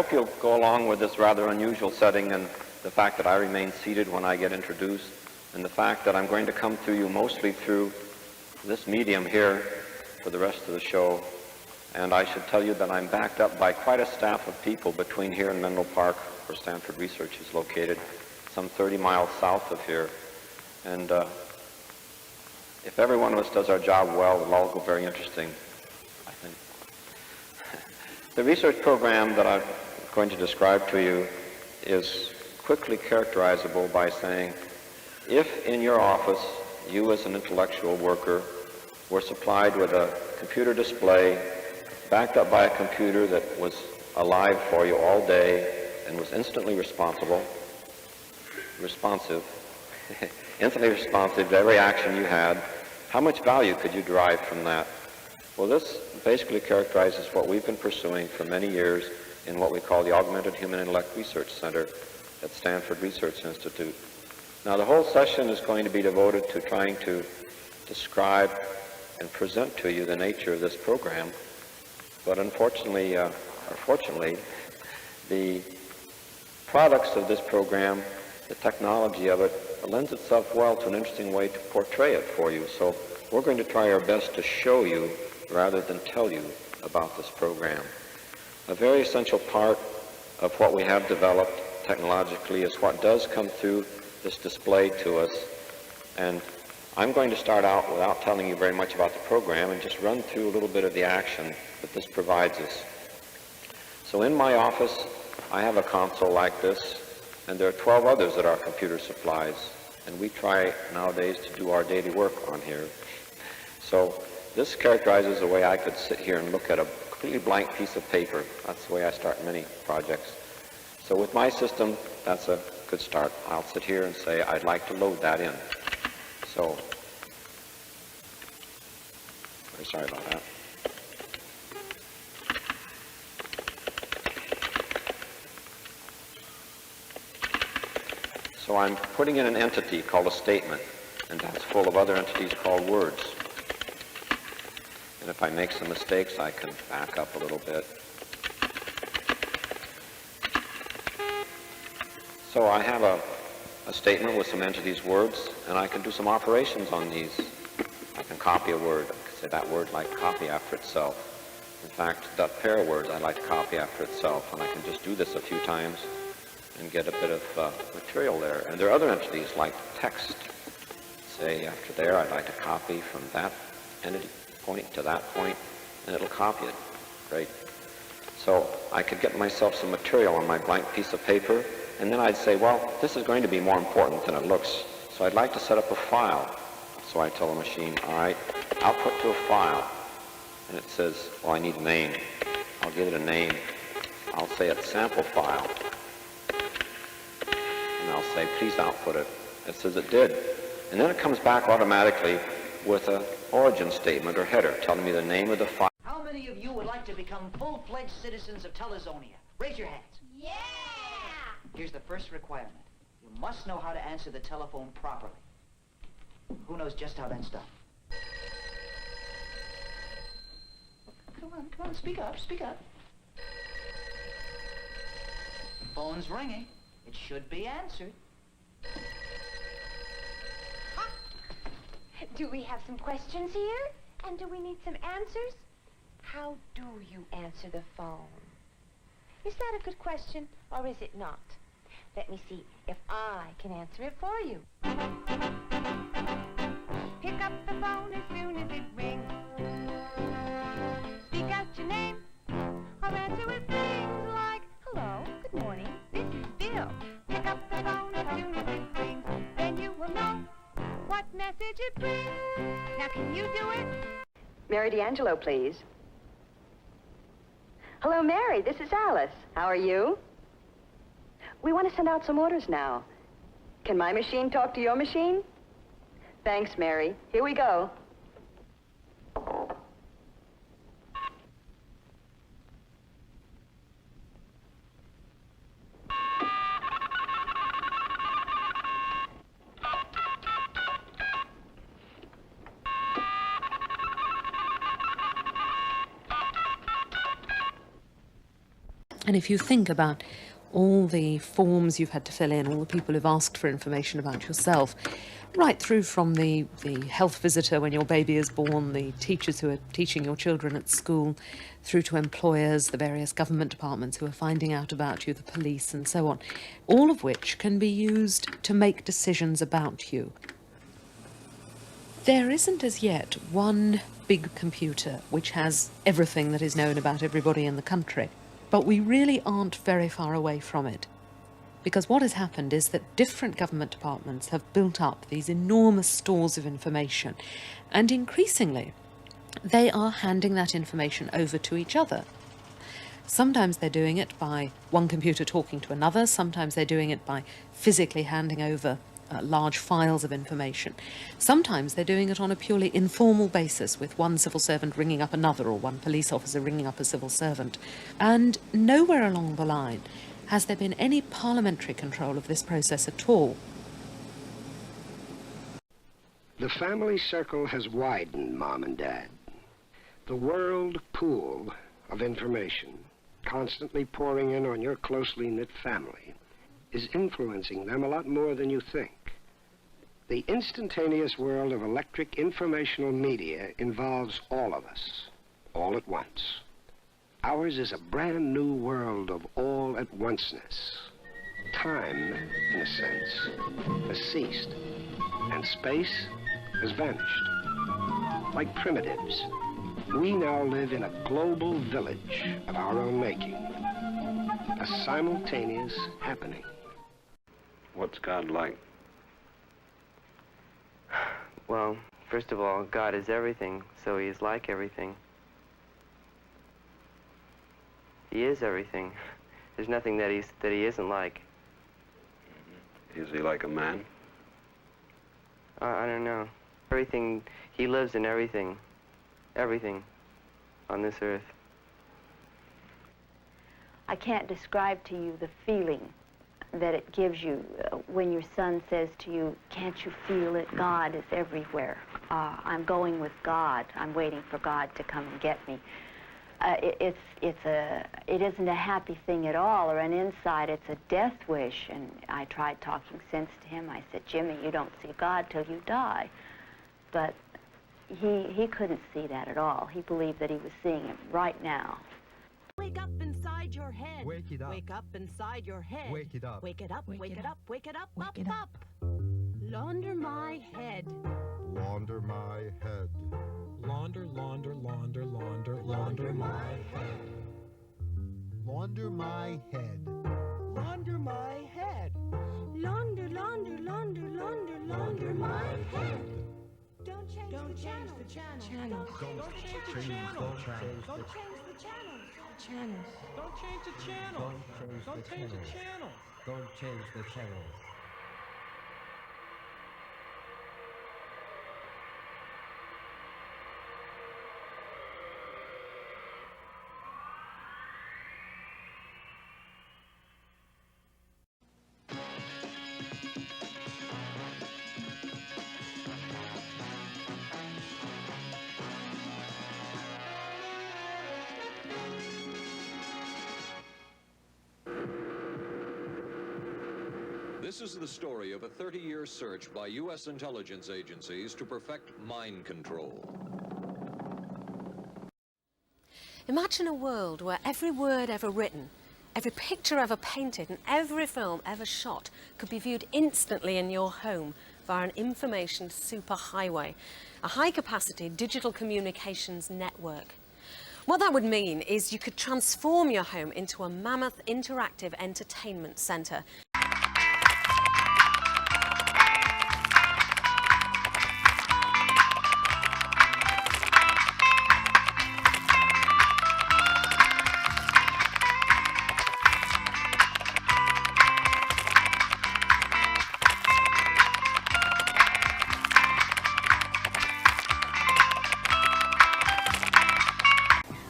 hope you'll go along with this rather unusual setting and the fact that I remain seated when I get introduced, and the fact that I'm going to come to you mostly through this medium here for the rest of the show. And I should tell you that I'm backed up by quite a staff of people between here and Menlo Park, where Stanford Research is located, some 30 miles south of here. And if every one of us does our job well, it'll all go very interesting, I think. The research program that I'm going to describe to you is quickly characterizable by saying, if in your office you as an intellectual worker were supplied with a computer display backed up by a computer that was alive for you all day and was instantly responsive, instantly responsive to every action you had, how much value could you derive from that? Well, this basically characterizes what we've been pursuing for many years in what we call the Augmented Human Intellect Research Center at Stanford Research Institute. Now, the whole session is going to be devoted to trying to describe and present to you the nature of this program, but unfortunately, or fortunately, the products of this program, the technology of it, lends itself well to an interesting way to portray it for you. So we're going to try our best to show you rather than tell you about this program. A very essential part of what we have developed technologically is what does come through this display to us. And I'm going to start out without telling you very much about the program and just run through a little bit of the action that this provides us. So in my office, I have a console like this, and there are 12 others that are computer supplies, and we try nowadays to do our daily work on here. So this characterizes the way I could sit here and look at a completely blank piece of paper. That's the way I start many projects. So with my system, that's a good start. I'll sit here and say, I'd like to load that in. So, very sorry about that. So I'm putting in an entity called a statement, and that's full of other entities called words. And if I make some mistakes, I can back up a little bit. So I have a statement with some entities' words, and I can do some operations on these. I can copy a word. I can say that word like copy after itself. In fact, that pair of words I'd like to copy after itself, and I can just do this a few times and get a bit of material there. And there are other entities like text. Say after there, I'd like to copy from that entity point to that point, and it'll copy it. Great. So I could get myself some material on my blank piece of paper, and then I'd say, well, this is going to be more important than it looks, so I'd like to set up a file. So I tell the machine, all right, output to a file. And it says, well, I need a name. I'll give it a name. I'll say it's sample file. And I'll say, please output it. It says it did. And then it comes back automatically with an origin statement or header telling me the name of the file. How many of you would like to become full-fledged citizens of Telezonia? Raise your hands. Yeah! Here's the first requirement. You must know how to answer the telephone properly. Who knows just how that's done? Come on, speak up. Phone's ringing. It should be answered. Do we have some questions here? And do we need some answers? How do you answer the phone? Is that a good question, or is it not? Let me see if I can answer it for you. Pick up the phone as soon as it rings. Speak out your name, or answer with things like, hello, good morning, this is Bill. Pick up the phone as soon as it rings, then you will know what message it brings. Now, can you do it? Mary D'Angelo, please. Hello, Mary. This is Alice. How are you? We want to send out some orders now. Can my machine talk to your machine? Thanks, Mary. Here we go. And if you think about all the forms you've had to fill in, all the people who've asked for information about yourself, right through from the health visitor when your baby is born, the teachers who are teaching your children at school, through to employers, the various government departments who are finding out about you, the police and so on, all of which can be used to make decisions about you. There isn't as yet one big computer which has everything that is known about everybody in the country, but we really aren't very far away from it. Because what has happened is that different government departments have built up these enormous stores of information, and increasingly they are handing that information over to each other. Sometimes they're doing it by one computer talking to another, sometimes they're doing it by physically handing over large files of information. Sometimes they're doing it on a purely informal basis, with one civil servant ringing up another or one police officer ringing up a civil servant. And nowhere along the line has there been any parliamentary control of this process at all. The family circle has widened, Mom and Dad. The world pool of information, constantly pouring in on your closely knit family, is influencing them a lot more than you think. The instantaneous world of electric informational media involves all of us, all at once. Ours is a brand new world of all-at-onceness. Time, in a sense, has ceased, and space has vanished. Like primitives, we now live in a global village of our own making, a simultaneous happening. What's God like? Well, first of all, God is everything, so he is like everything. He is everything. There's nothing that he isn't like. Is he like a man? I don't know. Everything, he lives in everything. Everything on this earth. I can't describe to you the feeling that it gives you when your son says to you, "Can't you feel it? God is everywhere. I'm going with God. I'm waiting for God to come and get me." It isn't a happy thing at all, or an inside. It's a death wish. And I tried talking sense to him. I said, "Jimmy, you don't see God till you die." But he couldn't see that at all. He believed that he was seeing it right now. Wake up inside your head. Wake it up. Wake up inside your head. Wake it up. Wake it up. Wake it up. Wake it up. Wake it up. Launder my head. Launder my head. Launder, launder, launder, launder, launder my head. Launder my head. Launder my head. Launder, launder, launder, launder, launder my head. Don't change the channel. Don't change the channel. Don't change the channel. Channels. Don't change the channel. Don't change the channel. Don't change the channel. This is the story of a 30-year search by U.S. intelligence agencies to perfect mind control. Imagine a world where every word ever written, every picture ever painted, and every film ever shot could be viewed instantly in your home via an information superhighway, a high-capacity digital communications network. What that would mean is you could transform your home into a mammoth interactive entertainment centre.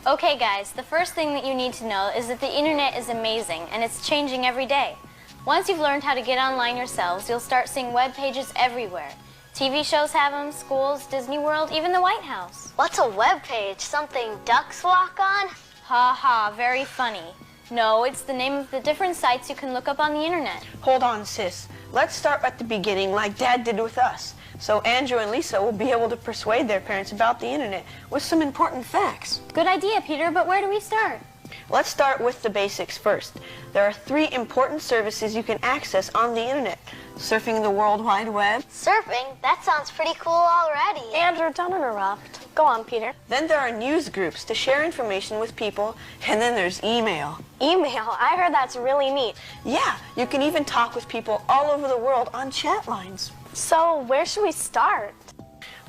Okay guys, the first thing that you need to know is that the internet is amazing and it's changing every day. Once you've learned how to get online yourselves, you'll start seeing web pages everywhere. TV shows have them, schools, Disney World, even the White House. What's a web page? Something ducks walk on? Ha ha, very funny. No, it's the name of the different sites you can look up on the internet. Hold on, sis. Let's start at the beginning like Dad did with us. So Andrew and Lisa will be able to persuade their parents about the internet with some important facts. Good idea, Peter, but where do we start? Let's start with the basics first. There are 3 important services you can access on the internet. Surfing the World Wide Web. Surfing? That sounds pretty cool already. Andrew, don't interrupt. Go on, Peter. Then there are news groups to share information with people, and then there's email. Email? I heard that's really neat. Yeah, you can even talk with people all over the world on chat lines. So where should we start?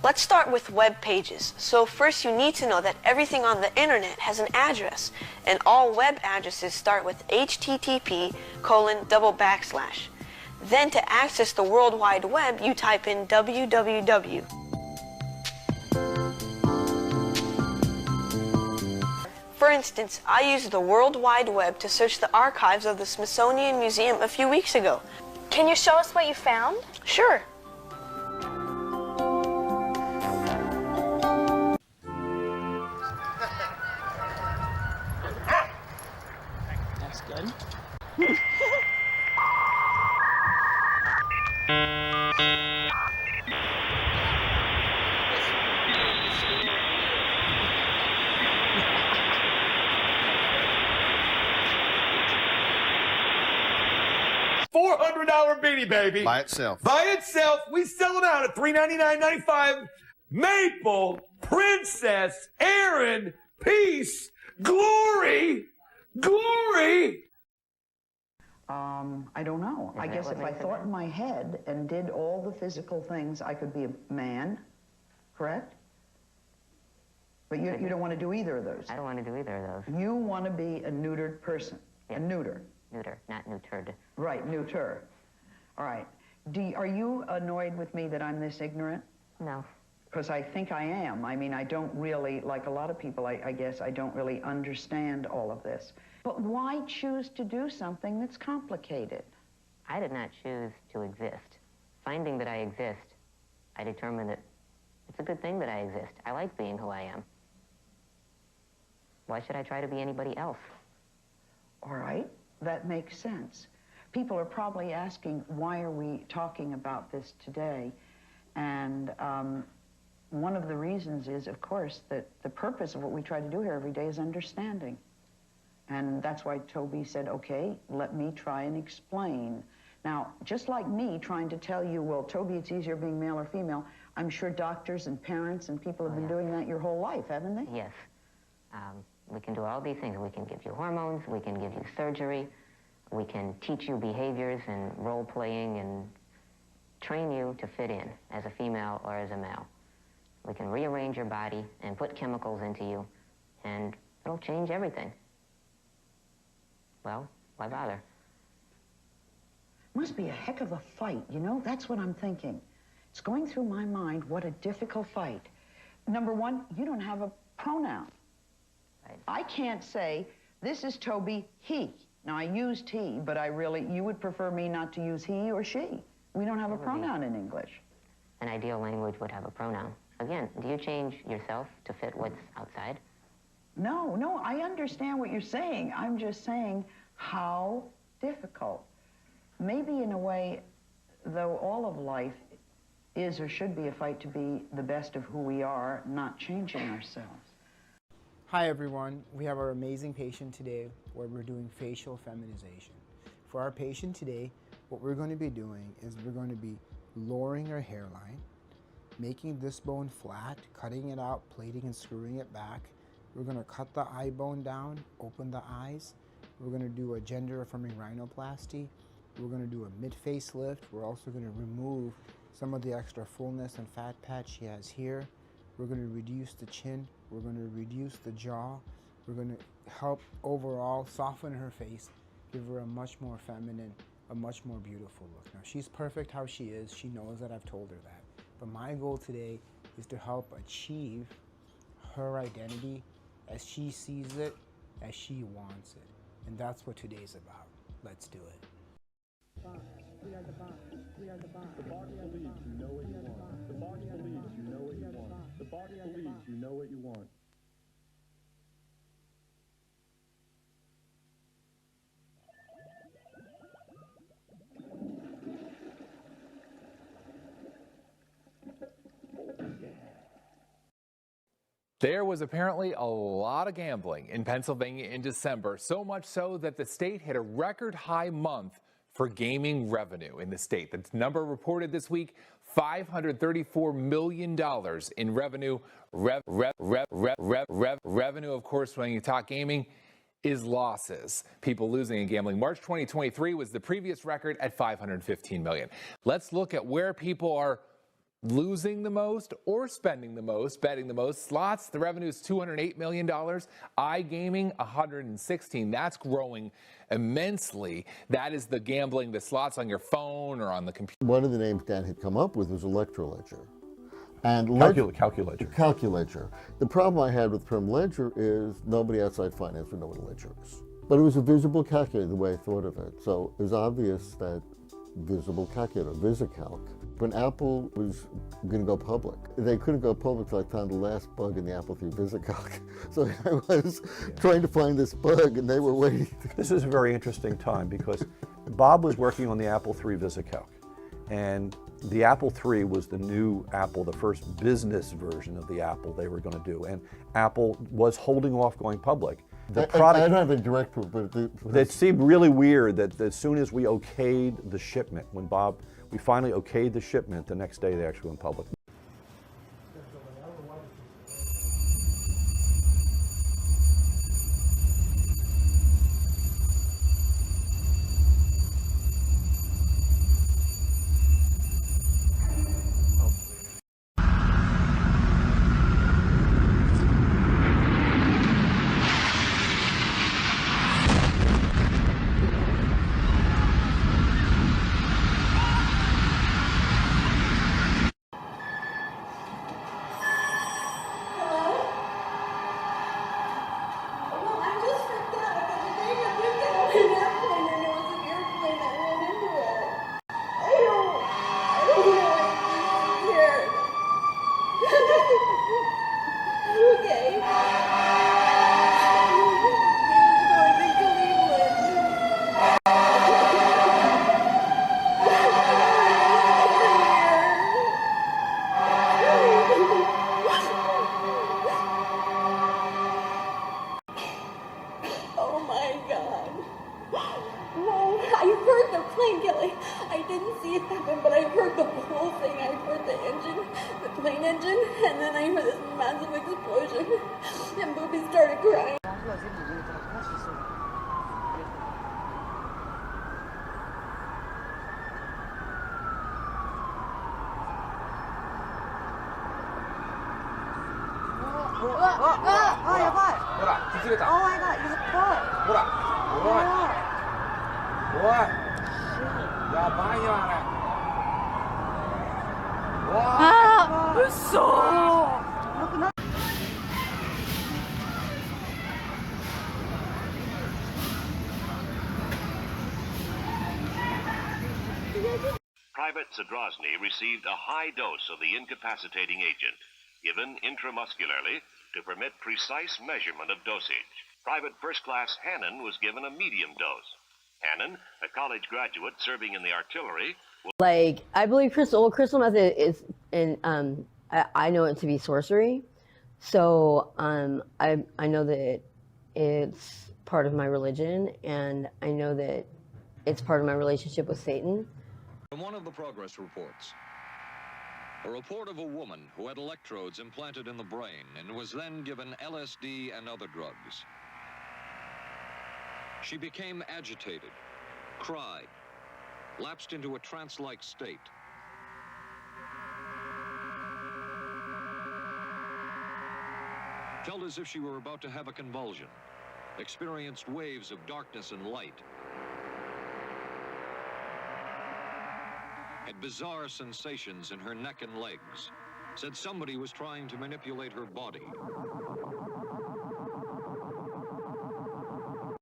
Let's start with web pages. So first you need to know that everything on the internet has an address, and all web addresses start with http://. Then to access the World Wide Web, you type in www. For instance, I used the World Wide Web to search the archives of the Smithsonian Museum a few weeks ago. Can you show us what you found? Sure. That's good. $400 beanie baby. By itself. By itself, we sell them out at $399.95. Maple, Princess, Aaron, Peace, Glory, Glory. I don't know. I guess if I thought in my head and did all the physical things, I could be a man, correct? But you don't want to do either of those. I don't want to do either of those. You want to be a neutered person. Yes. A neuter. Neuter, not neutered. Right, neuter. All right. Are you annoyed with me that I'm this ignorant? No. Because I think I am. I mean, I don't really, like a lot of people, I guess, I don't really understand all of this. But why choose to do something that's complicated? I did not choose to exist. Finding that I exist, I determined that it's a good thing that I exist. I like being who I am. Why should I try to be anybody else? All right, that makes sense. People are probably asking, why are we talking about this today? And one of the reasons is, of course, that the purpose of what we try to do here every day is understanding. And that's why Toby said, okay, let me try and explain. Now, just like me trying to tell you, well, Toby, it's easier being male or female, I'm sure doctors and parents and people have been doing that your whole life, haven't they? Yes. We can do all these things. We can give you hormones, we can give you surgery, we can teach you behaviors and role-playing and train you to fit in as a female or as a male. We can rearrange your body and put chemicals into you, and it'll change everything. Well, why bother? Must be a heck of a fight, you know? That's what I'm thinking. It's going through my mind, what a difficult fight. Number one, you don't have a pronoun. Right. I can't say, this is Toby, he. Now, I used he, but you would prefer me not to use he or she. We don't have a pronoun in English. An ideal language would have a pronoun. Again, do you change yourself to fit what's outside? No, I understand what you're saying. I'm just saying how difficult. Maybe in a way, though, all of life is or should be a fight to be the best of who we are, not changing ourselves. Hi everyone, we have our amazing patient today where we're doing facial feminization. For our patient today, what we're going to be doing is we're going to be lowering her hairline, making this bone flat, cutting it out, plating and screwing it back. We're going to cut the eye bone down, open the eyes. We're going to do a gender-affirming rhinoplasty. We're going to do a mid-face lift. We're also going to remove some of the extra fullness and fat patch she has here. We're going to reduce the chin. We're going to reduce the jaw. We're going to help overall soften her face, give her a much more feminine, a much more beautiful look. Now, she's perfect how she is. She knows that. I've told her that. But my goal today is to help achieve her identity as she sees it, as she wants it. And that's what today's about. Let's do it. We are the box. We are the box. The box believes you know what you want. The box believes you know what you want. The box believes you know what you want. There was apparently a lot of gambling in Pennsylvania in December, so much so that the state hit a record high month for gaming revenue in the state. The number reported this week, $534 million in revenue. Revenue, of course, when you talk gaming, is losses. People losing in gambling. March 2023 was the previous record at $515 million. Let's look at where people are losing the most or spending the most, betting the most. Slots, the revenue is $208 million. iGaming, $116. That's growing immensely. That is the gambling, the slots on your phone or on the computer. One of the names Dan had come up with was Electroledger. And Calculator. The problem I had with term ledger is nobody outside finance would know what a ledger is. But it was a visible calculator, the way I thought of it. So it was obvious that visible calculator, VisiCalc. When Apple was going to go public, they couldn't go public until I found the last bug in the Apple III VisiCalc. So I was trying to find this bug, and they were waiting. This is a very interesting time because Bob was working on the Apple III VisiCalc, and the Apple III was the new Apple, the first business version of the Apple they were going to do, and Apple was holding off going public. The product, I don't have a direct proof, but it seemed really weird that as soon as we okayed the shipment, when we finally okayed the shipment, the next day they actually went public. Private Zadrozny received a high dose of the incapacitating agent, given intramuscularly to permit precise measurement of dosage. Private First Class Hannon was given a medium dose. Hannon, a college graduate serving in the artillery, I believe crystal method is, I know it to be sorcery. So I know that it's part of my religion, and I know that it's part of my relationship with Satan. From one of the progress reports, a report of a woman who had electrodes implanted in the brain and was then given LSD and other drugs. She became agitated, cried, lapsed into a trance-like state. Felt as if she were about to have a convulsion, experienced waves of darkness and light, had bizarre sensations in her neck and legs, said somebody was trying to manipulate her body.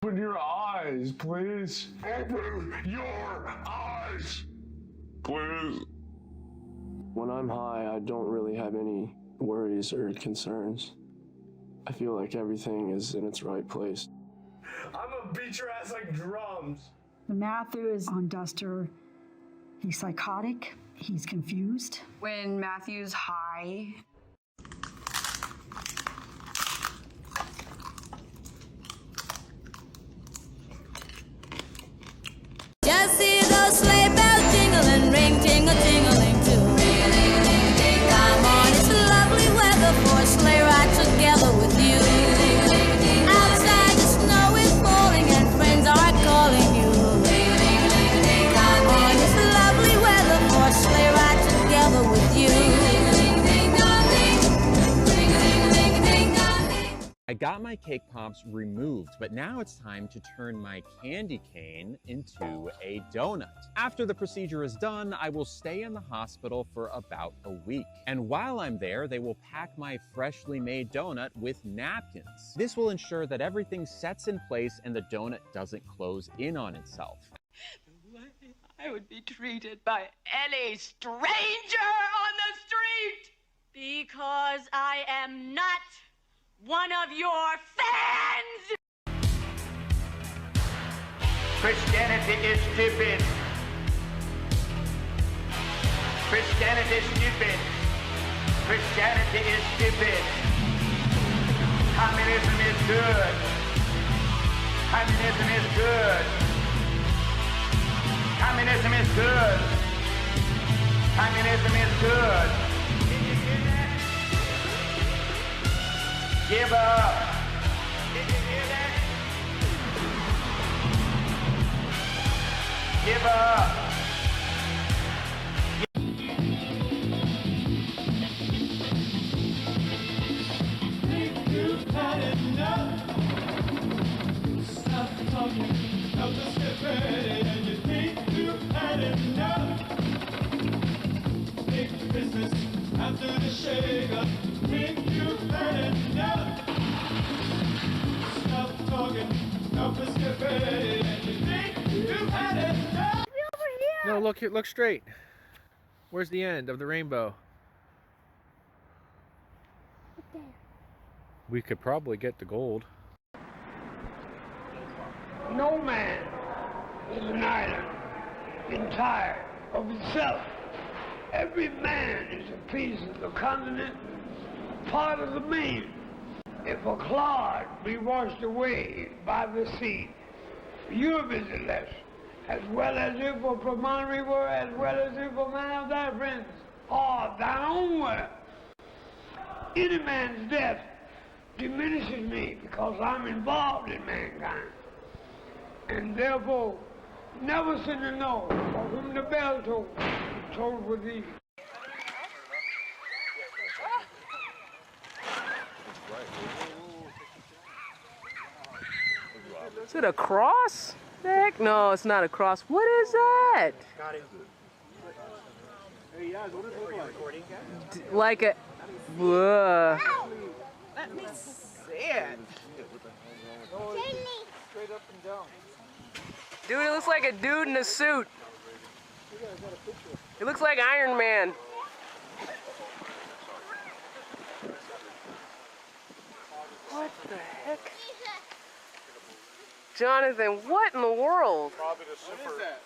Open your eyes, please. Open your eyes, please. When I'm high, I don't really have any worries or concerns. I feel like everything is in its right place. I'm gonna beat your ass like drums. Matthew is on Duster. He's psychotic. He's confused. When Matthew's high, got my cake pops removed, but now it's time to turn my candy cane into a donut. After the procedure is done, I will stay in the hospital for about a week. And while I'm there, they will pack my freshly made donut with napkins. This will ensure that everything sets in place and the donut doesn't close in on itself. I would be treated by any stranger on the street because I am not one of your fans! Christianity is stupid. Christianity is stupid. Christianity is stupid. Communism is good. Communism is good. Communism is good. Communism is good. Give up. Give up. You've had enough. Stop talking, stop the stupidity, and you think you've had enough. Big business after the shake-up. Think you've had enough. Stop talking, stop the stupidity, and you think you've had enough. No, look here, look straight. Where's the end of the rainbow? There. We could probably get the gold. No man is an island entire of itself. Every man is a piece of the continent, part of the main. If a clod be washed away by the sea, you're visitless, as well as if a promontory were, as well as if a man of thy friends or thine own were. Any man's death diminishes me because I'm involved in mankind. And therefore, never sin to know, for whom the bell tolled, it tolled with thee. Is it a cross? Heck no, it's not a cross. What is that? Like a... Whoa. Let me see it. Straight up and down. Dude, it looks like a dude in a suit. It looks like Iron Man. What the heck? Jonathan, what in the world? What is that?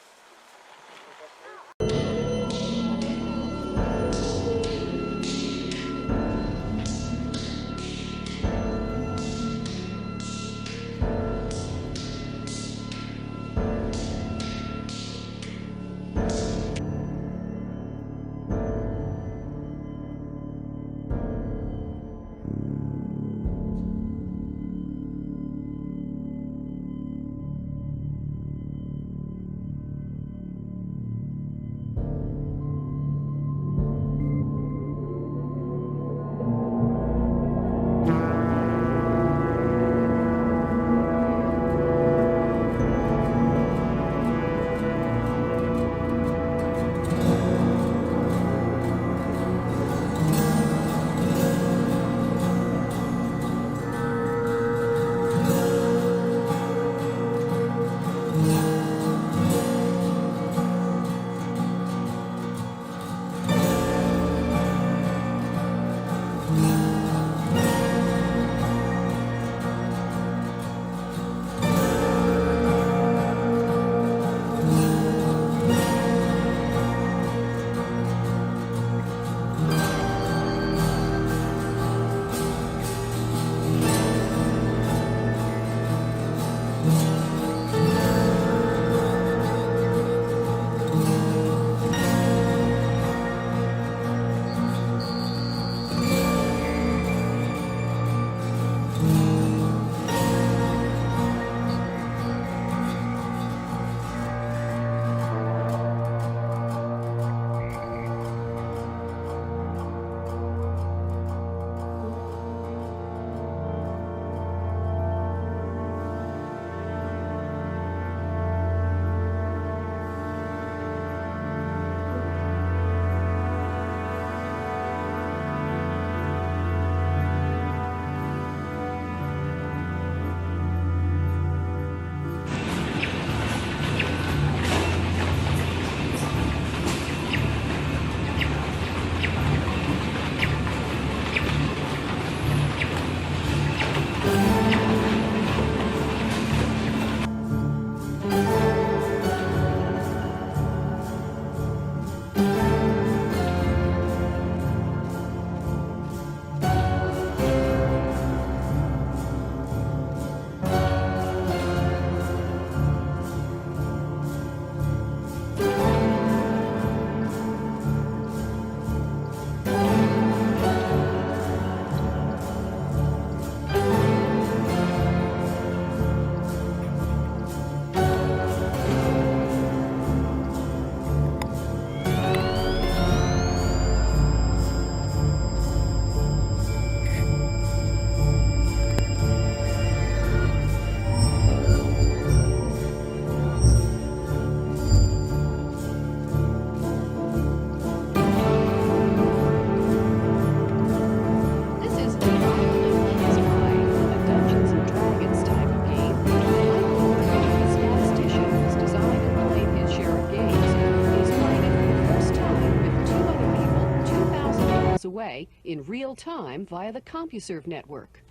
display in real time via the CompuServe network.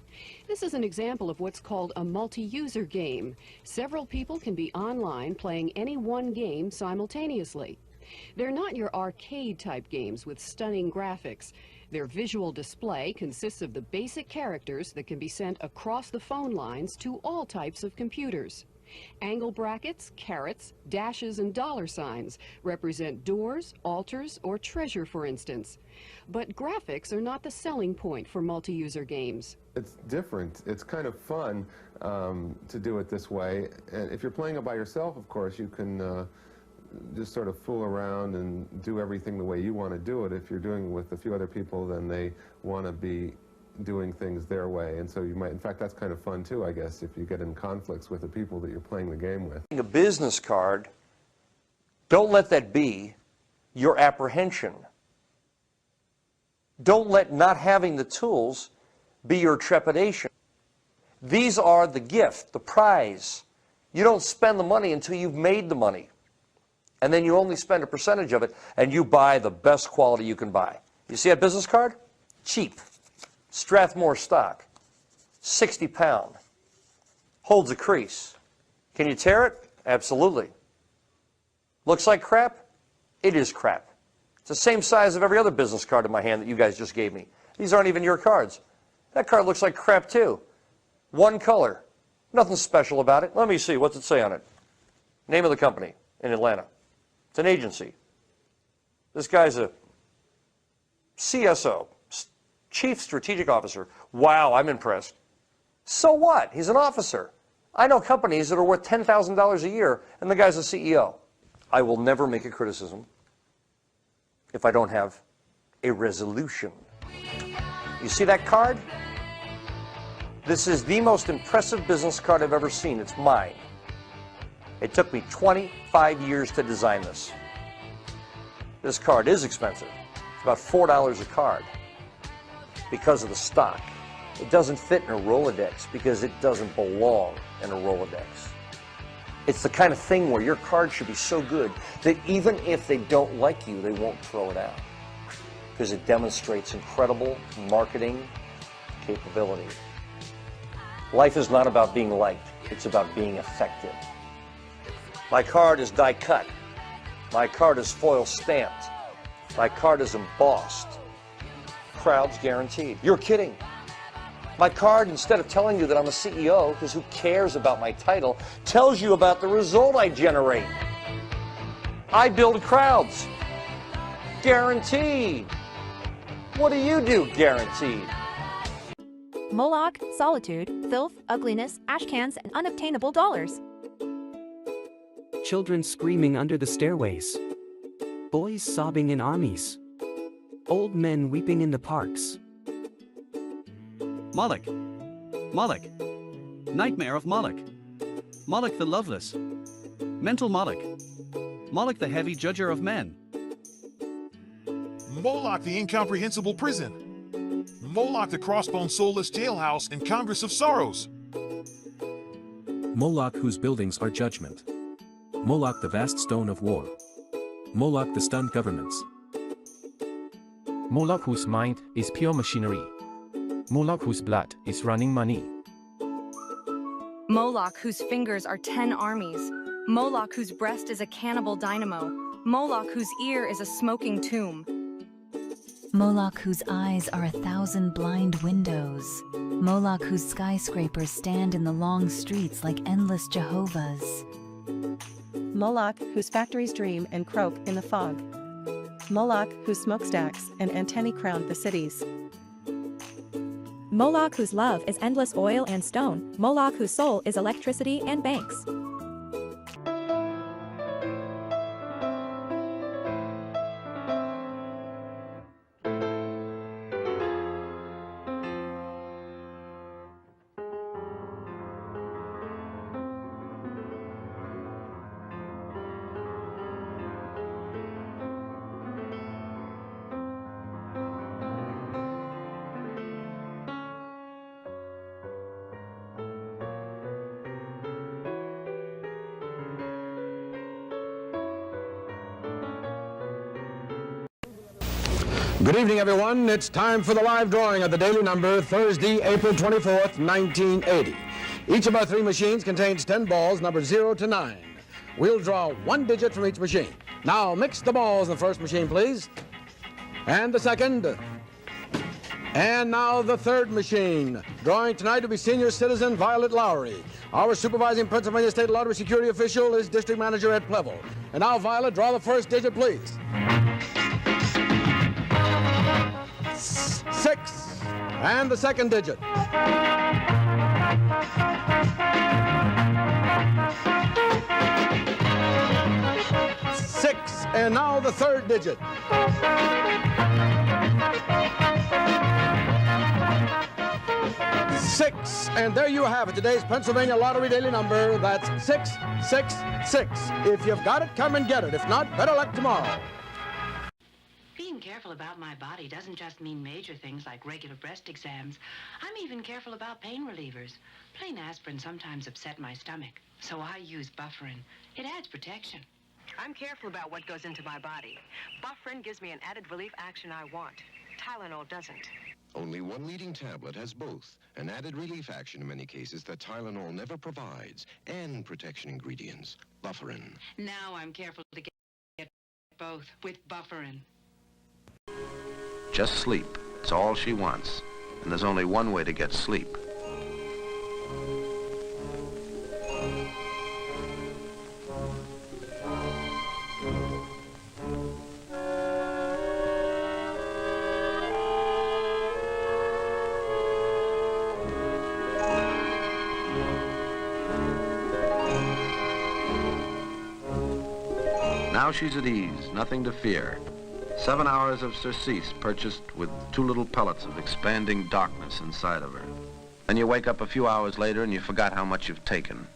This is an example of what's called a multi-user game. Several people can be online playing any one game simultaneously. They're not your arcade-type games with stunning graphics. Their visual display consists of the basic characters that can be sent across the phone lines to all types of computers. Angle brackets, carets, dashes, and dollar signs represent doors, altars, or treasure, for instance. But graphics are not the selling point for multi-user games. It's different. It's kind of fun to do it this way. And if you're playing it by yourself, of course, you can just sort of fool around and do everything the way you want to do it. If you're doing it with a few other people, then they want to be doing things their way. And so you might, in fact, that's kind of fun too, I guess, if you get in conflicts with the people that you're playing the game with. A business card, don't let that be your apprehension. Don't let not having the tools be your trepidation. These are the gift, the prize. You don't spend the money until you've made the money. And then you only spend a percentage of it, and you buy the best quality you can buy. You see that business card? Cheap. Strathmore stock. 60 pound. Holds a crease. Can you tear it? Absolutely. Looks like crap? It is crap. It's the same size of every other business card in my hand that you guys just gave me. These aren't even your cards. That card looks like crap too. One color. Nothing special about it. Let me see. What's it say on it? Name of the company in Atlanta. It's an agency. This guy's a CSO, Chief Strategic Officer. Wow, I'm impressed. So what? He's an officer. I know companies that are worth $10,000 a year, and the guy's a CEO. I will never make a criticism if I don't have a resolution. You see that card? This is the most impressive business card I've ever seen. It's mine. It took me 25 years to design this. This card is expensive. It's about $4 a card because of the stock. It doesn't fit in a Rolodex because it doesn't belong in a Rolodex. It's the kind of thing where your card should be so good that even if they don't like you, they won't throw it out because it demonstrates incredible marketing capability. Life is not about being liked. It's about being effective. My card is die cut. My card is foil stamped. My card is embossed. Crowds guaranteed. You're kidding. My card, instead of telling you that I'm a CEO, because who cares about my title, tells you about the result I generate. I build crowds. Guaranteed. What do you do, guaranteed? Moloch, solitude, filth, ugliness, ash cans, and unobtainable dollars. Children screaming under the stairways. Boys sobbing in armies. Old men weeping in the parks. Moloch. Moloch. Nightmare of Moloch. Moloch the loveless. Mental Moloch. Moloch the heavy judger of men. Moloch the incomprehensible prison. Moloch the crossbone soulless jailhouse and Congress of Sorrows. Moloch whose buildings are judgment. Moloch the vast stone of war. Moloch the stunned governments. Moloch whose mind is pure machinery. Moloch whose blood is running money. Moloch whose fingers are 10 armies. Moloch whose breast is a cannibal dynamo. Moloch whose ear is a smoking tomb. Moloch whose eyes are 1,000 blind windows. Moloch whose skyscrapers stand in the long streets like endless Jehovahs. Moloch whose factories dream and croak in the fog. Moloch whose smokestacks and antennae crown the cities. Moloch whose love is endless oil and stone. Moloch whose soul is electricity and banks. Good evening, everyone. It's time for the live drawing of the daily number, Thursday, April 24th, 1980. Each of our 3 machines contains 10 balls, numbered 0 to 9. We'll draw 1 digit from each machine. Now, mix the balls in the first machine, please. And the second. And now the third machine. Drawing tonight will be senior citizen Violet Lowry. Our supervising Pennsylvania State Lottery security official is District Manager Ed Plevel. And now, Violet, draw the first digit, please. 6. And the second digit. 6. And now the third digit. 6. And there you have it, today's Pennsylvania Lottery daily number. That's 666. If you've got it, come and get it. If not, better luck tomorrow. Being careful about my body doesn't just mean major things like regular breast exams. I'm even careful about pain relievers. Plain aspirin sometimes upset my stomach, so I use Bufferin. It adds protection. I'm careful about what goes into my body. Bufferin gives me an added relief action I want. Tylenol doesn't. Only one leading tablet has both, an added relief action in many cases that Tylenol never provides, and protection ingredients, Bufferin. Now I'm careful to get both with Bufferin. Just sleep. It's all she wants. And there's only one way to get sleep. Now she's at ease, nothing to fear. 7 hours of surcease purchased with 2 little pellets of expanding darkness inside of her. Then you wake up a few hours later and you forgot how much you've taken.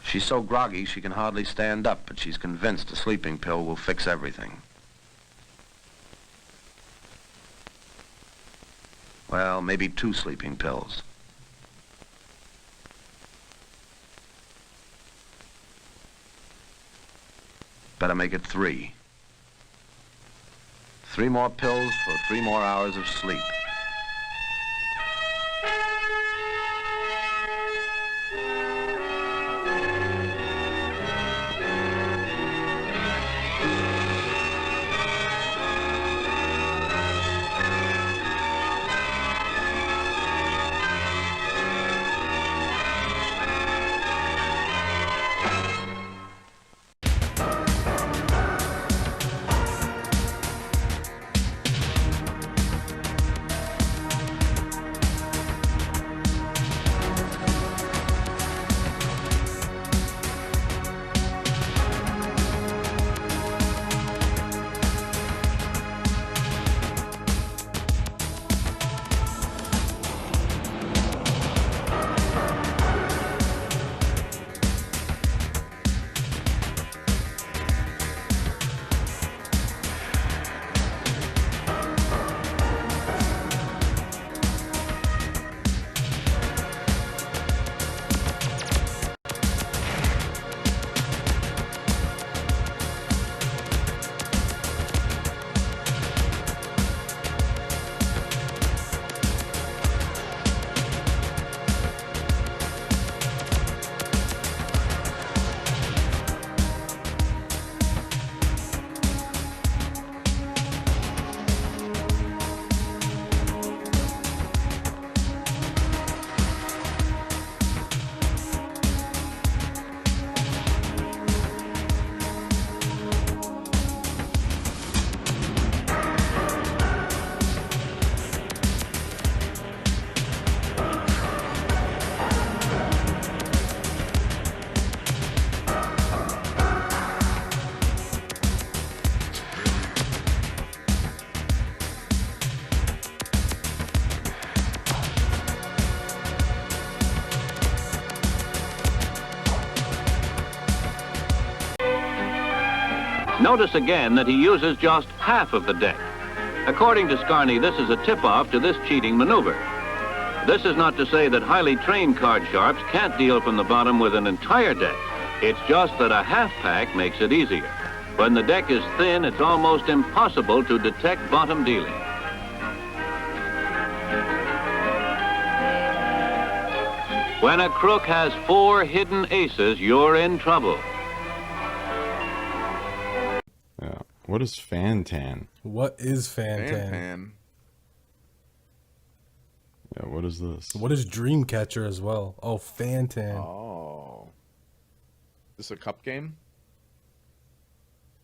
She's so groggy she can hardly stand up, but she's convinced a sleeping pill will fix everything. Well, maybe 2 sleeping pills. Better make it 3. 3 more pills for 3 more hours of sleep. Notice again that he uses just half of the deck. According to Scarney, this is a tip-off to this cheating maneuver. This is not to say that highly trained card sharps can't deal from the bottom with an entire deck. It's just that a half pack makes it easier. When the deck is thin, it's almost impossible to detect bottom dealing. When a crook has 4 hidden aces, you're in trouble. Yeah. What is Fantan? What is Fantan? Fan. Yeah, what is this? What is Dreamcatcher as well? Oh, Fantan. Oh. Is this a cup game?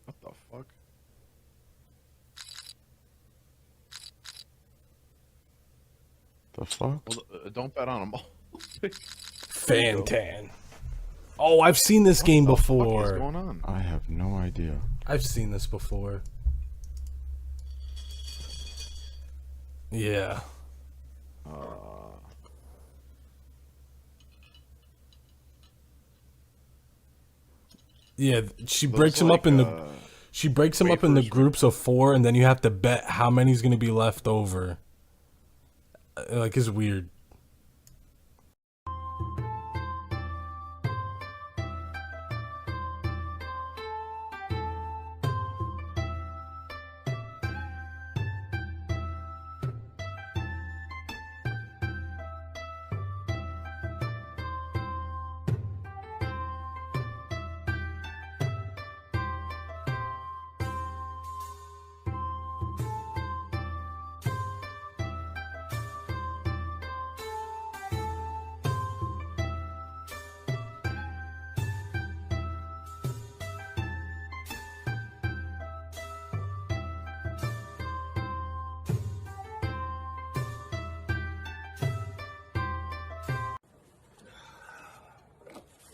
What the fuck? The fuck? Well, don't bet on them all. Fantan. Oh, I've seen this game before. What is going on? I have no idea. I've seen this before. Yeah. Yeah, she breaks him up in the. She breaks him up in the groups of 4, and then you have to bet how many's gonna be left over. Like, it's weird.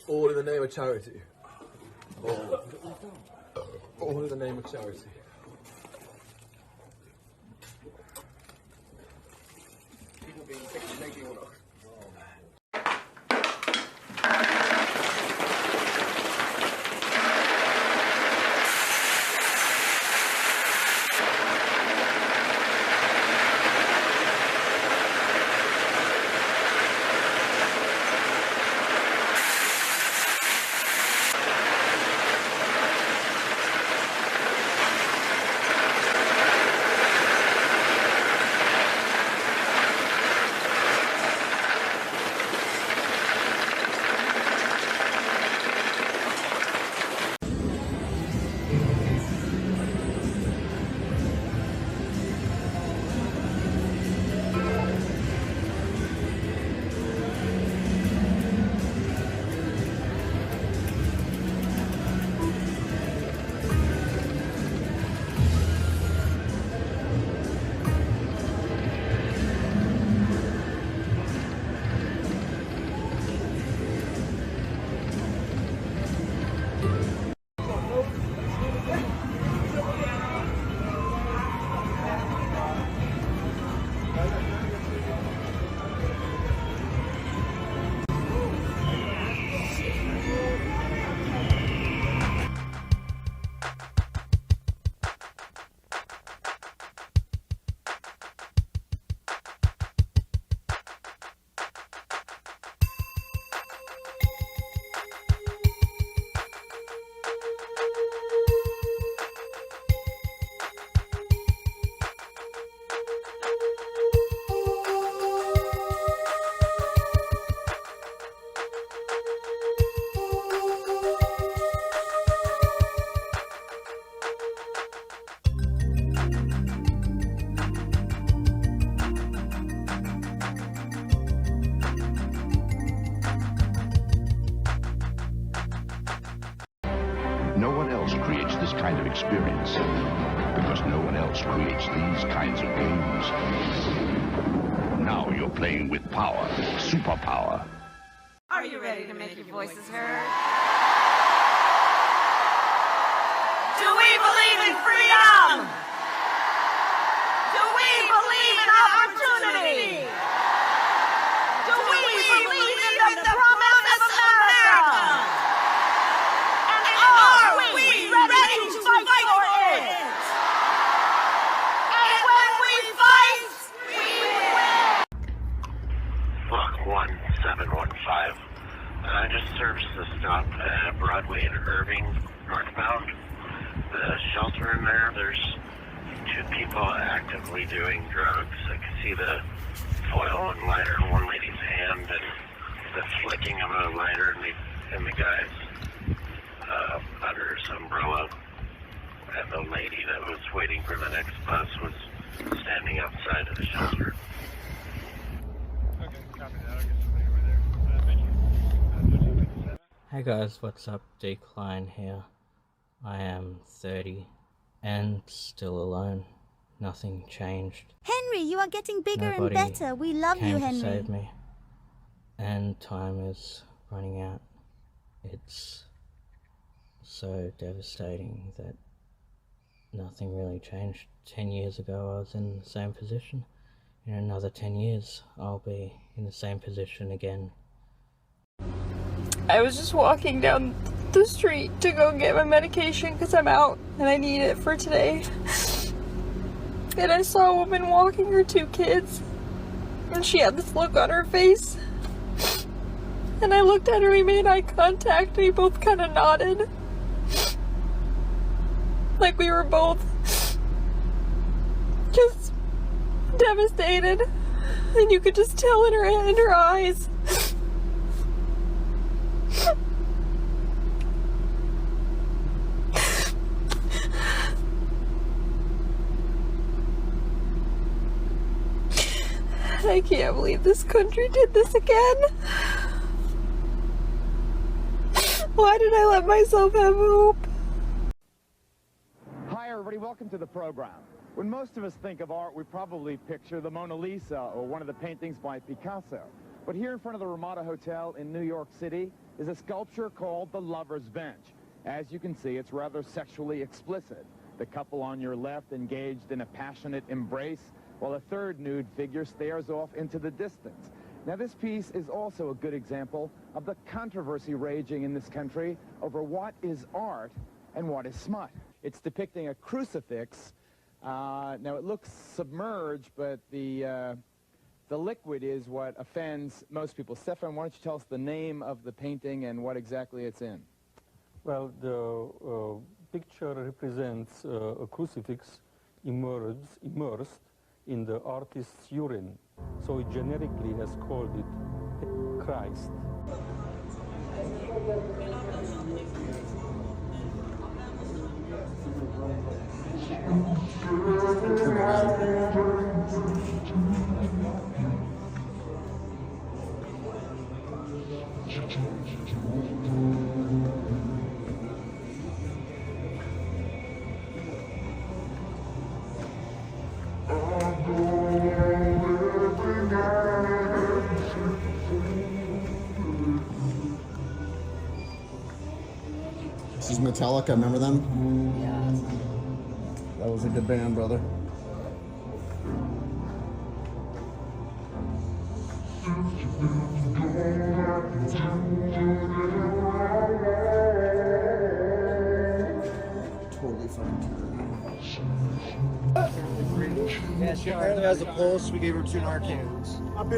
All in the name of charity. All in the name of charity. People being taken or not. No one else creates this kind of experience because no one else creates these kinds of games. Now you're playing with power, superpower. Are you ready to make your voices heard? Do we believe in freedom? Do we believe in opportunity? Do we believe in the promise of America? Are we ready to fight for it? And when we fight, we win! Block 1715. I just searched the stop at Broadway and Irving, northbound. the shelter in there, there's 2 people actively doing drugs. I can see the foil and lighter in one lady's hand and the flicking of a lighter in the guy's under his umbrella. And the lady that was waiting for the next bus was standing outside of the shelter. Okay, copy that. I'll get somebody over there. Thank you. Hey guys, what's up? Decline here. I am 30 and still alone. Nothing changed. Henry, you are getting bigger Nobody and better. We love you, came to Henry. save me. And time is running out. It's so devastating that nothing really changed. 10 years ago I was in the same position. In another 10 years I'll be in the same position again. I was just walking down the street to go get my medication because I'm out and I need it for today. And I saw a woman walking her 2 kids and she had this look on her face. And I looked at her, we made eye contact, and we both kind of nodded. Like we were both just devastated. And you could just tell in her eyes. I can't believe this country did this again. Why did I let myself have hope? Hi everybody, welcome to the program. When most of us think of art, we probably picture the Mona Lisa or one of the paintings by Picasso. But here in front of the Ramada Hotel in New York City is a sculpture called the Lover's Bench. As you can see, it's rather sexually explicit. The couple on your left engaged in a passionate embrace, while a third nude figure stares off into the distance. Now, this piece is also a good example of the controversy raging in this country over what is art and what is smut. It's depicting a crucifix. Now, it looks submerged, but the liquid is what offends most people. Stefan, why don't you tell us the name of the painting and what exactly it's in? Well, the picture represents a crucifix immersed in the artist's urine. So it generically has called it Christ. This is Metallica, remember them? Yeah. That was a good band, brother. Totally fucking Yeah, she apparently has a pulse. We gave her 2 Narcans. I've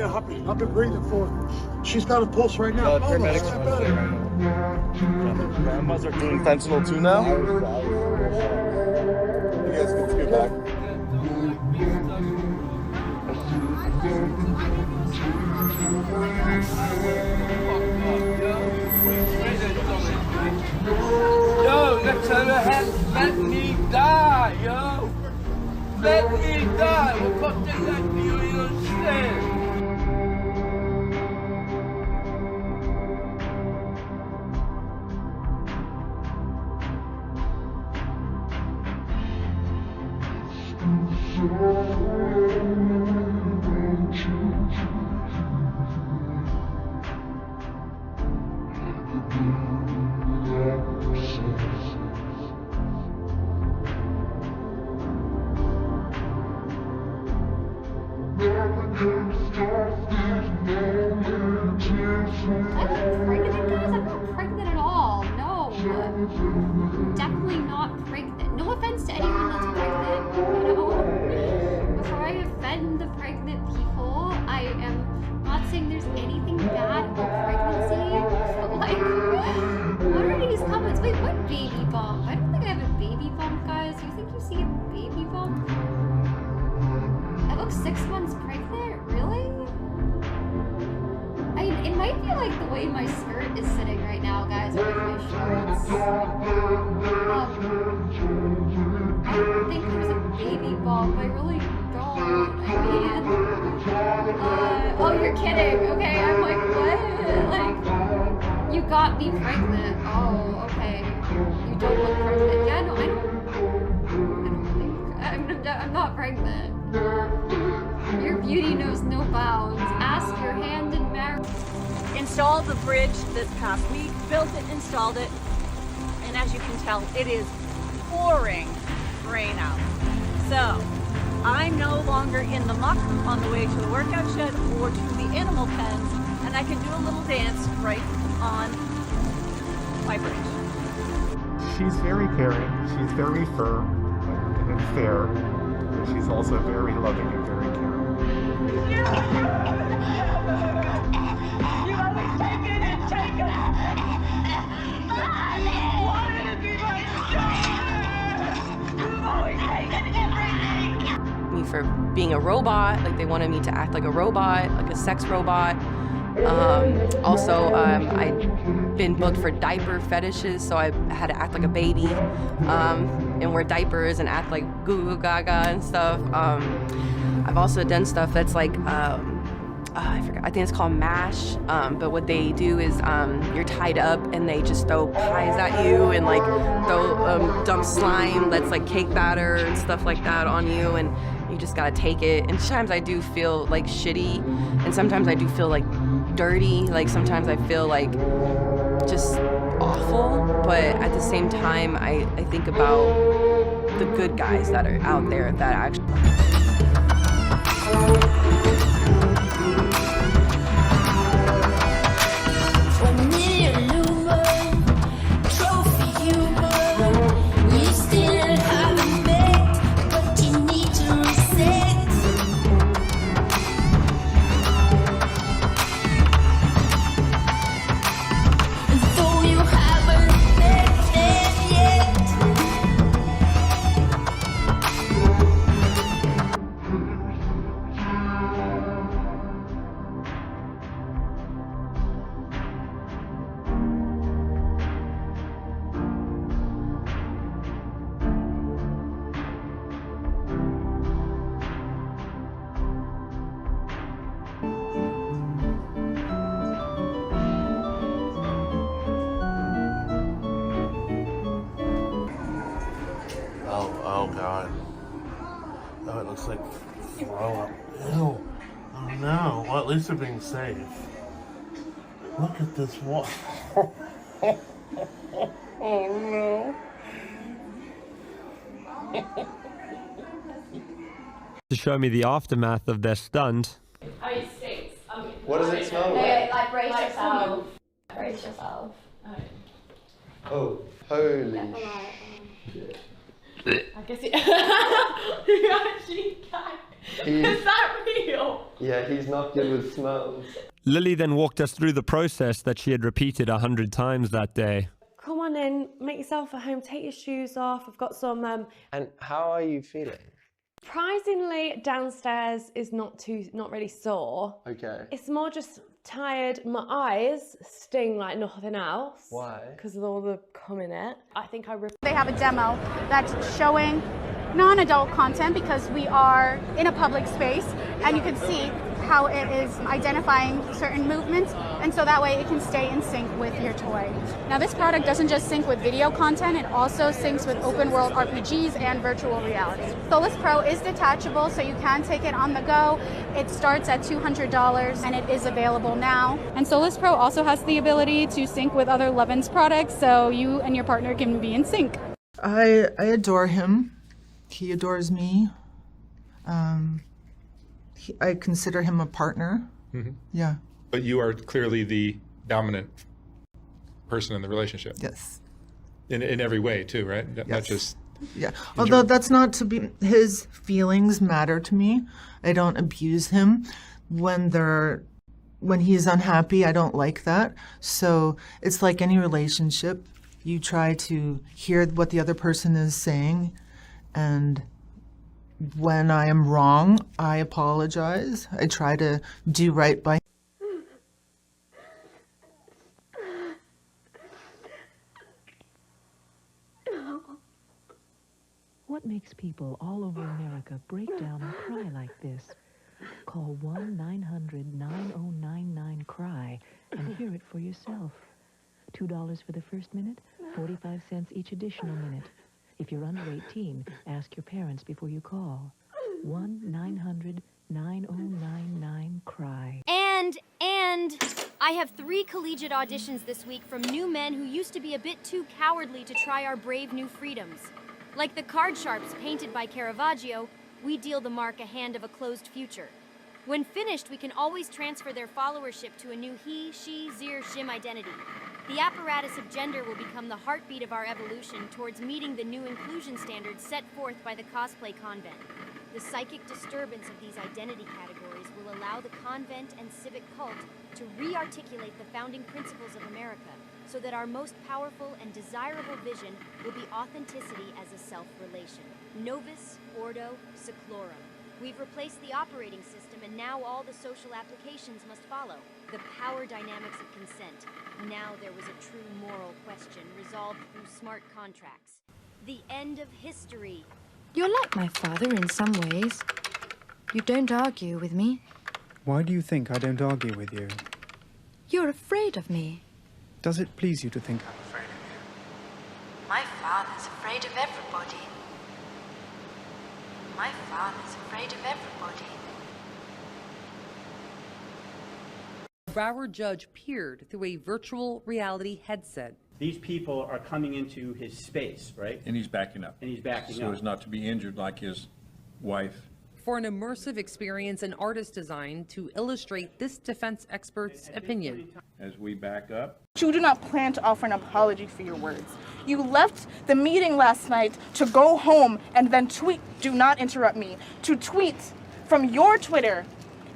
been breathing for her. She's got a pulse right now. Paramedics are there right now. Grandmas are doing fentanyl too now? You guys can get back. Yo, let's let me die, yo. Let me die. What the fuck does that do? You understand? Pregnant at all. No. Definitely not pregnant. No offense to anyone that's pregnant, you know. Before I offend like the way my skirt is sitting right now, guys, with my shorts. I think there's a baby bump. I really don't. I mean, oh, you're kidding. Okay, I'm like, what? Like, you got me pregnant. Oh, okay. You don't look pregnant. Yeah, no, I don't think. I'm not pregnant. Your beauty knows no bounds. Ask your hand in marriage. Installed the bridge this past week, built it, installed it, and as you can tell, it is pouring rain out. So, I'm no longer in the muck on the way to the workout shed or to the animal pens, and I can do a little dance right on my bridge. She's very caring, she's very firm and fair, but she's also very loving and very caring. You always take it and take it. Mommy! Wanted to be my son! You've always taken everything! Me for being a robot, like they wanted me to act like a robot, like a sex robot. Also, I'd been booked for diaper fetishes, so I had to act like a baby and wear diapers and act like goo goo gaga and stuff. I've also done stuff that's like, I forgot, I think it's called MASH, but what they do is you're tied up and they just throw pies at you and like throw dump slime that's like cake batter and stuff like that on you, and you just gotta take it. And sometimes I do feel like shitty, and sometimes I do feel like dirty, like sometimes I feel like just awful, but at the same time I think about the good guys that are out there that actually Oh god. Oh, it looks like throw up. Ew. Oh no. Well, at least they're being safe. Look at this wall. Oh no. To show me the aftermath of their stunt. I mean, it stinks. What does it smell like? Like, brace yourself. Brace yourself. Oh, holy shit. I guess he actually can. Is that real? Yeah, he's not good with smells. Lily then walked us through the process that she had repeated 100 times that day. Come on in, make yourself at home, take your shoes off. I've got some... And how are you feeling? Surprisingly, downstairs is not really sore. Okay. It's more just tired. My eyes sting like nothing else. Why? Because of all the cum in it. I think I ripped... They have a demo that's showing non-adult content because we are in a public space and you can see how it is identifying certain movements, and so that way it can stay in sync with your toy. Now this product doesn't just sync with video content, it also syncs with open world RPGs and virtual reality. Solus Pro is detachable, so you can take it on the go. It starts at $200 and it is available now. And Solus Pro also has the ability to sync with other Lovense products, so you and your partner can be in sync. I adore him. He adores me. I consider him a partner. Mm-hmm. Yeah. But you are clearly the dominant person in the relationship. Yes. In every way too, right? Yes. Not just... Yeah. Although that's not to be... His feelings matter to me. I don't abuse him. When he's unhappy, I don't like that. So it's like any relationship. You try to hear what the other person is saying, and when I am wrong, I apologize. I try to do right by What makes people all over America break down and cry like this? Call 1-900-9099-CRY and hear it for yourself. $2 for the first minute, 45 cents each additional minute. If you're under 18, ask your parents before you call. 1-900-9099-CRY. And I have 3 collegiate auditions this week from new men who used to be a bit too cowardly to try our brave new freedoms. Like the card sharps painted by Caravaggio, we deal the mark a hand of a closed future. When finished, we can always transfer their followership to a new he, she, zir, shim identity. The apparatus of gender will become the heartbeat of our evolution towards meeting the new inclusion standards set forth by the cosplay convent. The psychic disturbance of these identity categories will allow the convent and civic cult to re-articulate the founding principles of America so that our most powerful and desirable vision will be authenticity as a self-relation. Novus Ordo Seclorum. We've replaced the operating system, and now all the social applications must follow. The power dynamics of consent. Now there was a true moral question resolved through smart contracts. The end of history. You're like my father in some ways. You don't argue with me. Why do you think I don't argue with you? You're afraid of me. Does it please you to think I'm afraid of you? My father's afraid of everybody. My father's afraid of everybody. A Broward judge peered through a virtual reality headset. These people are coming into his space, right? And he's backing up. And he's backing so up. as not to be injured like his wife. For an immersive experience, an artist designed to illustrate this defense expert's opinion. As we back up. You do not plan to offer an apology for your words. You left the meeting last night to go home and then tweet, do not interrupt me, to tweet from your Twitter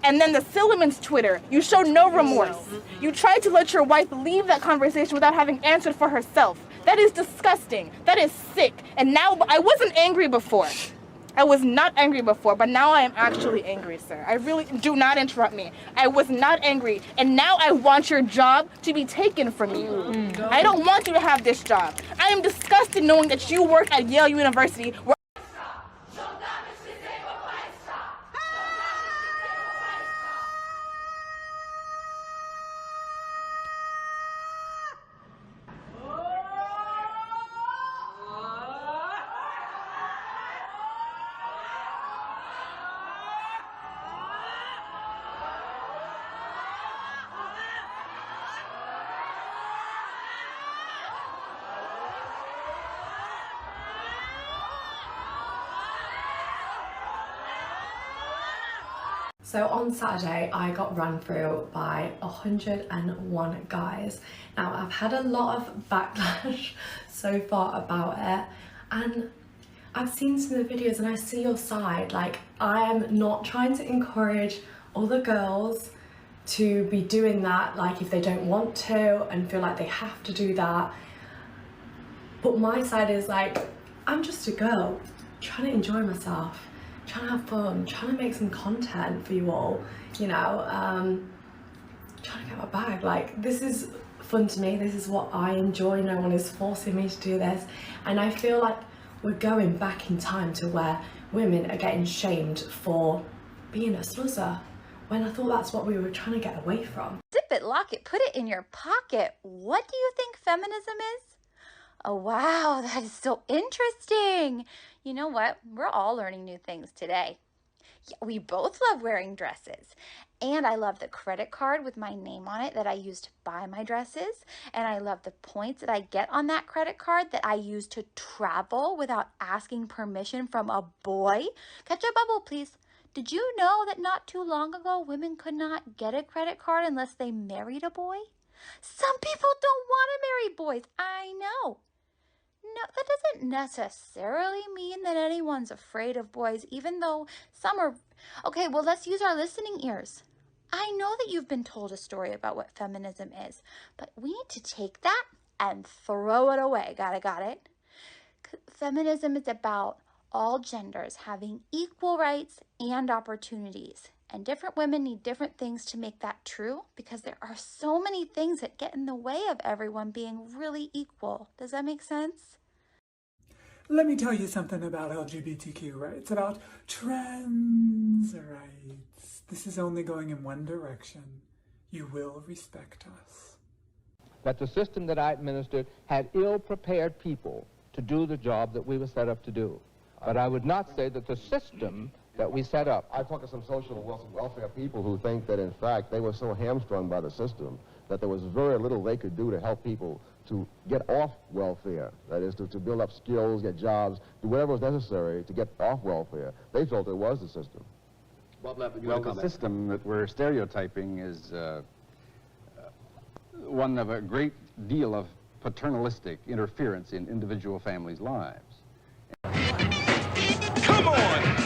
and then the Silliman's Twitter. You showed no remorse. You tried to let your wife leave that conversation without having answered for herself. That is disgusting. That is sick. And now, I wasn't angry before. I was not angry before, but now I am actually angry, sir. I really, do not interrupt me. I was not angry, and now I want your job to be taken from you. I don't want you to have this job. I am disgusted knowing that you work at Yale University, where So on Saturday, I got run through by 101 guys. Now, I've had a lot of backlash so far about it, and I've seen some of the videos and I see your side. Like, I am not trying to encourage other girls to be doing that, like if they don't want to and feel like they have to do that. But my side is like, I'm just a girl trying to enjoy myself, trying to have fun, trying to make some content for you all, you know, trying to get my bag. Like, this is fun to me, this is what I enjoy, no one is forcing me to do this, and I feel like we're going back in time to where women are getting shamed for being a sluzzer, when I thought that's what we were trying to get away from. Zip it, lock it, put it in your pocket. What do you think feminism is? Oh wow, that is so interesting. You know what? We're all learning new things today. Yeah, we both love wearing dresses. And I love the credit card with my name on it that I use to buy my dresses. And I love the points that I get on that credit card that I use to travel without asking permission from a boy. Catch a bubble, please. Did you know that not too long ago, women could not get a credit card unless they married a boy? Some people don't want to marry boys. I know. No, that doesn't necessarily mean that anyone's afraid of boys, even though some are. Okay, well, let's use our listening ears. I know that you've been told a story about what feminism is, but we need to take that and throw it away. Got it? Feminism is about all genders having equal rights and opportunities. And different women need different things to make that true, because there are so many things that get in the way of everyone being really equal. Does that make sense? Let me tell you something about LGBTQ rights, about trans rights. This is only going in one direction. You will respect us. That the system that I administered had ill-prepared people to do the job that we were set up to do. But I would not say that the system that we set up. I talk to some social welfare people who think that, in fact, they were so hamstrung by the system that there was very little they could do to help people to get off welfare. That is, to build up skills, get jobs, do whatever was necessary to get off welfare. They felt it was the system. Well, the system that we're stereotyping is one of a great deal of paternalistic interference in individual families' lives. Come on!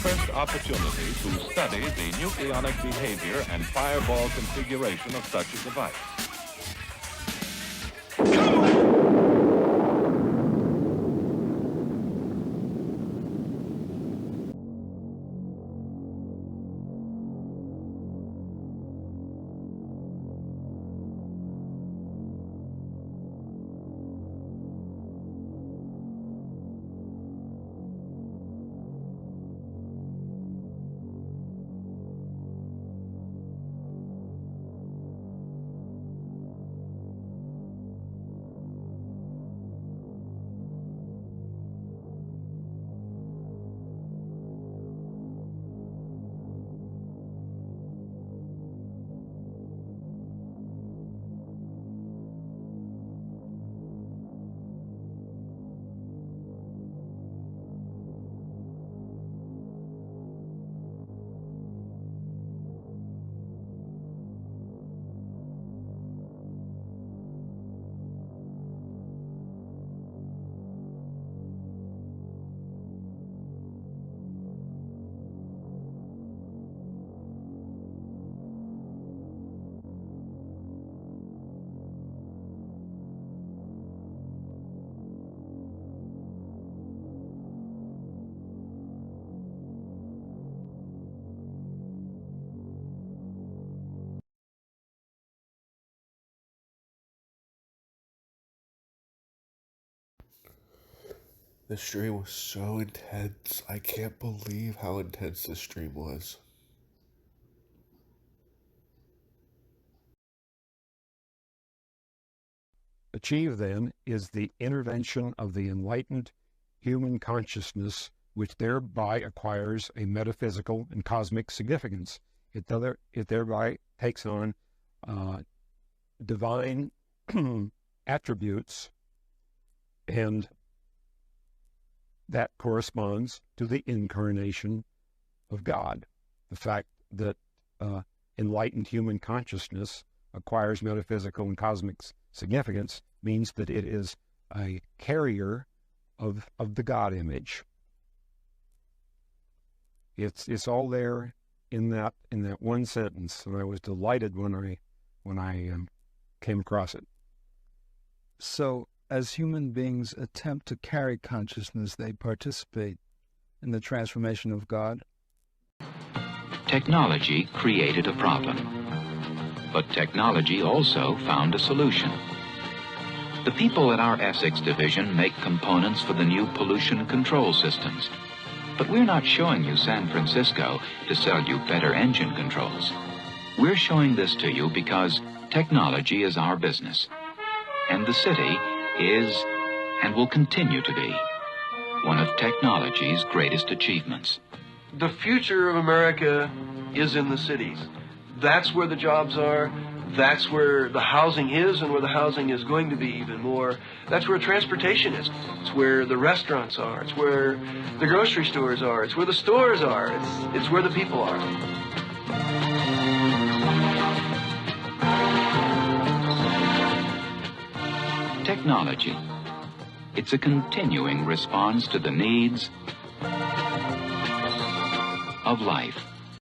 first opportunity to study the nucleonic behavior and fireball configuration of such a device. The stream was so intense. I can't believe how intense this stream was. Achieved, then, is the intervention of the enlightened human consciousness, which thereby acquires a metaphysical and cosmic significance. It thereby takes on divine attributes, and that corresponds to the incarnation of God. The fact that enlightened human consciousness acquires metaphysical and cosmic significance means that it is a carrier of the God image. It's all there in that one sentence, and I was delighted when I came across it. So, as human beings attempt to carry consciousness, they participate in the transformation of God. Technology created a problem, but technology also found a solution. The people at our Essex division make components for the new pollution control systems. But we're not showing you San Francisco to sell you better engine controls. We're showing this to you because technology is our business. And the city is, and will continue to be, one of technology's greatest achievements. The future of America is in the cities. That's where the jobs are. That's where the housing is, and where the housing is going to be even more. That's where transportation is. It's where the restaurants are. It's where the grocery stores are. It's where the stores are. It's where the people are. Technology. It's a continuing response to the needs of life.